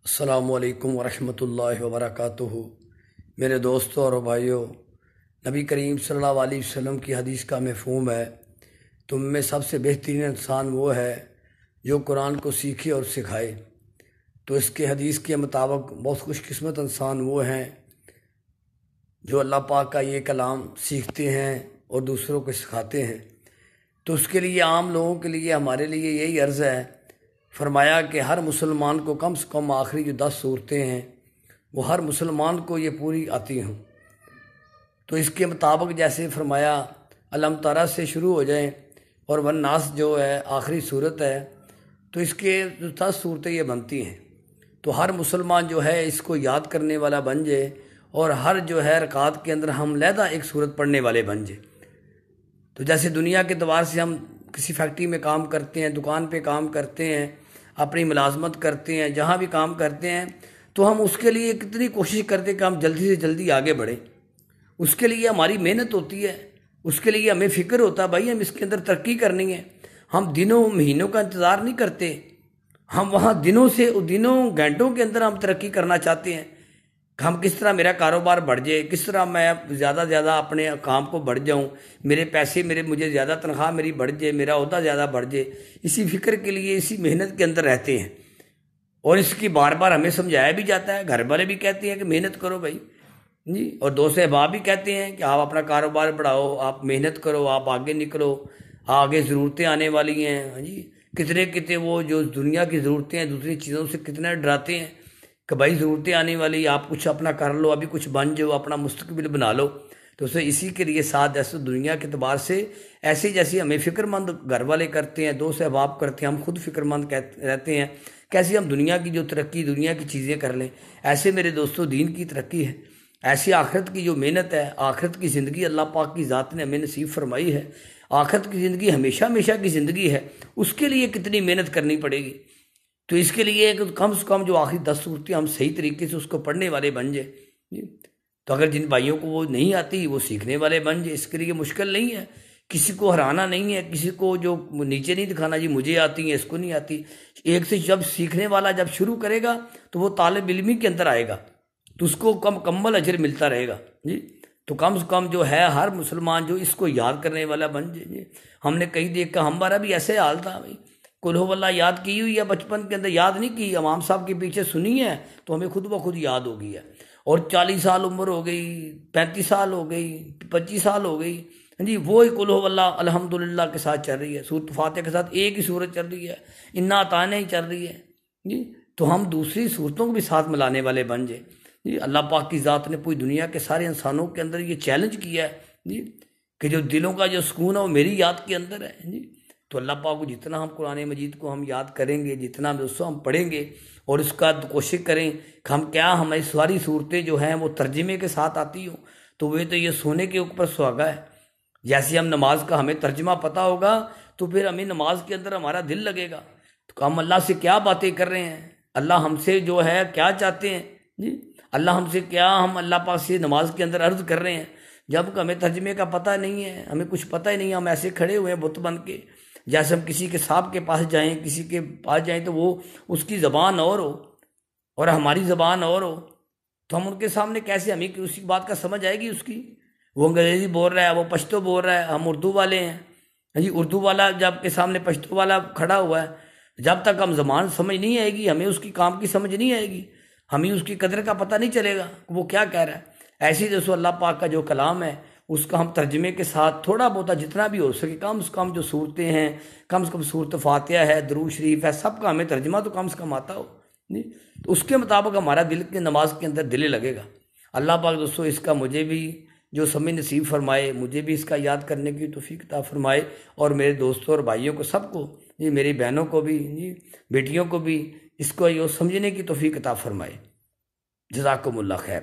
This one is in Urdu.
السلام علیکم ورحمۃ اللہ وبرکاتہ۔ میرے دوستوں اور بھائیوں، نبی کریم صلی اللہ علیہ وسلم کی حدیث کا مفہوم ہے، تم میں سب سے بہترین انسان وہ ہے جو قرآن کو سیکھے اور سکھائے۔ تو اس کے حدیث کے مطابق بہت خوش قسمت انسان وہ ہیں جو اللہ پاک کا یہ کلام سیکھتے ہیں اور دوسروں کو سکھاتے ہیں۔ تو اس کے لیے عام لوگوں کے لیے ہمارے لیے یہی عرض ہے، فرمایا کہ ہر مسلمان کو کم سے کم آخری جو 10 صورتیں ہیں وہ ہر مسلمان کو یہ پوری آتی ہوں۔ تو اس کے مطابق جیسے فرمایا علم ترى سے شروع ہو جائیں اور والناس جو ہے آخری صورت ہے، تو اس کے 10 صورتیں یہ بنتی ہیں۔ تو ہر مسلمان جو ہے اس کو یاد کرنے والا بن جائے اور ہر جو ہے رکعت کے اندر ہم علیحدہ ایک صورت پڑھنے والے بن جائے۔ تو جیسے دنیا کے اعتبار سے ہم کسی فیکٹری میں کام کرتے ہیں، دکان پہ کام کرتے ہیں، اپنی ملازمت کرتے ہیں، جہاں بھی کام کرتے ہیں، تو ہم اس کے لیے کتنی کوشش کرتے ہیں کہ ہم جلدی سے جلدی آگے بڑھیں۔ اس کے لیے ہماری محنت ہوتی ہے، اس کے لیے ہمیں فکر ہوتا ہے بھائی ہم اس کے اندر ترقی کرنی ہے۔ ہم دنوں مہینوں کا انتظار نہیں کرتے، ہم وہاں دنوں گھنٹوں کے اندر ہم ترقی کرنا چاہتے ہیں کہ ہم کس طرح میرا کاروبار بڑھ جائے، کس طرح میں زیادہ سے زیادہ اپنے کام کو بڑھ جاؤں، میرے پیسے مجھے زیادہ تنخواہ میری بڑھ جائے، میرا عہدہ زیادہ بڑھ جائے۔ اسی فکر کے لیے اسی محنت کے اندر رہتے ہیں، اور اس کی بار بار ہمیں سمجھایا بھی جاتا ہے۔ گھر والے بھی کہتے ہیں کہ محنت کرو بھائی جی، اور دوست احباب بھی کہتے ہیں کہ آپ اپنا کاروبار بڑھاؤ، آپ محنت کرو، آپ آگے نکلو، آگے ضرورتیں آنے والی ہیں جی۔ کتنے وہ جو دنیا کی ضرورتیں ہیں دوسری چیزوں سے کتنے ڈراتے ہیں کہ بھائی ضرورتیں آنے والی، آپ کچھ اپنا کر لو، ابھی کچھ بن جاؤ، اپنا مستقبل بنا لو۔ تو اسے اسی کے لیے ساتھ ایسے دنیا کے اعتبار سے ایسے جیسے ہمیں فکر مند گھر والے کرتے ہیں، دوست احباب کرتے ہیں، ہم خود فکر مند رہتے ہیں کیسے ہم دنیا کی جو ترقی، دنیا کی چیزیں کر لیں۔ ایسے میرے دوستوں دین کی ترقی ہے، ایسی آخرت کی جو محنت ہے، آخرت کی زندگی اللہ پاک کی ذات نے ہمیں نصیب فرمائی ہے۔ آخرت کی زندگی ہمیشہ ہمیشہ کی زندگی ہے، اس کے لیے کتنی محنت کرنی پڑے گی۔ تو اس کے لیے کم سے کم جو آخری 10 صورتیں ہم صحیح طریقے سے اس کو پڑھنے والے بن جائیں جی۔ تو اگر جن بھائیوں کو وہ نہیں آتی وہ سیکھنے والے بن جائیں، اس کے لیے مشکل نہیں ہے، کسی کو ہرانا نہیں ہے، کسی کو جو نیچے نہیں دکھانا جی مجھے آتی ہے اس کو نہیں آتی۔ ایک سے جب سیکھنے والا جب شروع کرے گا تو وہ طالب علمی کے اندر آئے گا تو اس کو مکمل اجر ملتا رہے گا جی۔ تو کم سے کم جو ہے ہر مسلمان جو اس کو یاد کرنے والا بن جائے جی۔ ہم نے کہیں دیکھا، ہمارا بھی ایسے حال تھا بھائی، قل ہو اللہ یاد کی ہوئی ہے بچپن کے اندر، یاد نہیں کی، امام صاحب کے پیچھے سنی ہے تو ہمیں خود بخود یاد ہو گئی ہے۔ اور 40 سال عمر ہو گئی، 35 سال ہو گئی، 25 سال ہو گئی جی، وہی قل ہو اللہ الحمدللہ کے ساتھ چل رہی ہے، سورۃ فاتحہ کے ساتھ ایک ہی سورت چل رہی ہے، انا اطعنا ہی چل رہی ہے جی۔ تو ہم دوسری صورتوں کو بھی ساتھ ملانے والے بن جائیں جی۔ اللہ پاک کی ذات نے پوری دنیا کے سارے انسانوں کے اندر یہ چیلنج کیا ہے جی کہ جو دلوں کا جو سکون ہے وہ میری یاد کے اندر ہے جی۔ تو اللہ پاک کو جتنا ہم قرآن مجید کو ہم یاد کریں گے، جتنا ہم پڑھیں گے اور اس کا کوشش کریں کہ ہماری ساری صورتیں جو ہیں وہ ترجمے کے ساتھ آتی ہوں، تو وہ تو یہ سونے کے اوپر سہاگا ہے۔ جیسے ہم نماز کا ہمیں ترجمہ پتہ ہوگا تو پھر ہمیں نماز کے اندر ہمارا دل لگے گا، تو ہم اللہ سے کیا باتیں کر رہے ہیں، اللہ ہم سے جو ہے کیا چاہتے ہیں جی، اللہ ہم سے کیا، ہم اللہ پاک سے نماز کے اندر عرض کر رہے ہیں۔ جب ہمیں ترجمے کا پتہ نہیں ہے، ہمیں کچھ پتہ ہی نہیں ہے، ہم ایسے کھڑے ہوئے ہیں بت بن کے، جیسے ہم کسی کے صاحب کے پاس جائیں، کسی کے پاس جائیں تو وہ اس کی زبان اور ہو اور ہماری زبان اور ہو، تو ہم ان کے سامنے کیسے، ہمیں اسی بات کا سمجھ آئے گی اس کی؟ وہ انگریزی بول رہا ہے، وہ پشتو بول رہا ہے، ہم اردو والے ہیں جی۔ اردو والا جب کے سامنے پشتو والا کھڑا ہوا ہے، جب تک ہم زبان سمجھ نہیں آئے گی، ہمیں اس کی کام کی سمجھ نہیں آئے گی، ہمیں اس کی قدر کا پتہ نہیں چلے گا وہ کیا کہہ رہا ہے۔ ایسی جیسے اللہ پاک کا جو کلام ہے اس کا ہم ترجمے کے ساتھ تھوڑا بہت جتنا بھی ہو سکے، کم سے کم جو صورتیں ہیں، کم سے کم سورۃ فاتحہ ہے، درود شریف ہے، سب کا ہمیں ترجمہ تو کم سے کم آتا ہو جی، تو اس کے مطابق ہمارا دل کے نماز کے اندر دل لگے گا۔ اللہ پاک دوستو اس کا مجھے بھی جو سمجھ نصیب فرمائے، مجھے بھی اس کا یاد کرنے کی توفیق عطا فرمائے، اور میرے دوستوں اور بھائیوں کو سب کو جی، میری بہنوں کو بھی جی، بیٹیوں کو بھی اس کو یہ سمجھنے کی توفیق عطا فرمائے۔ جزاکم اللہ خیر۔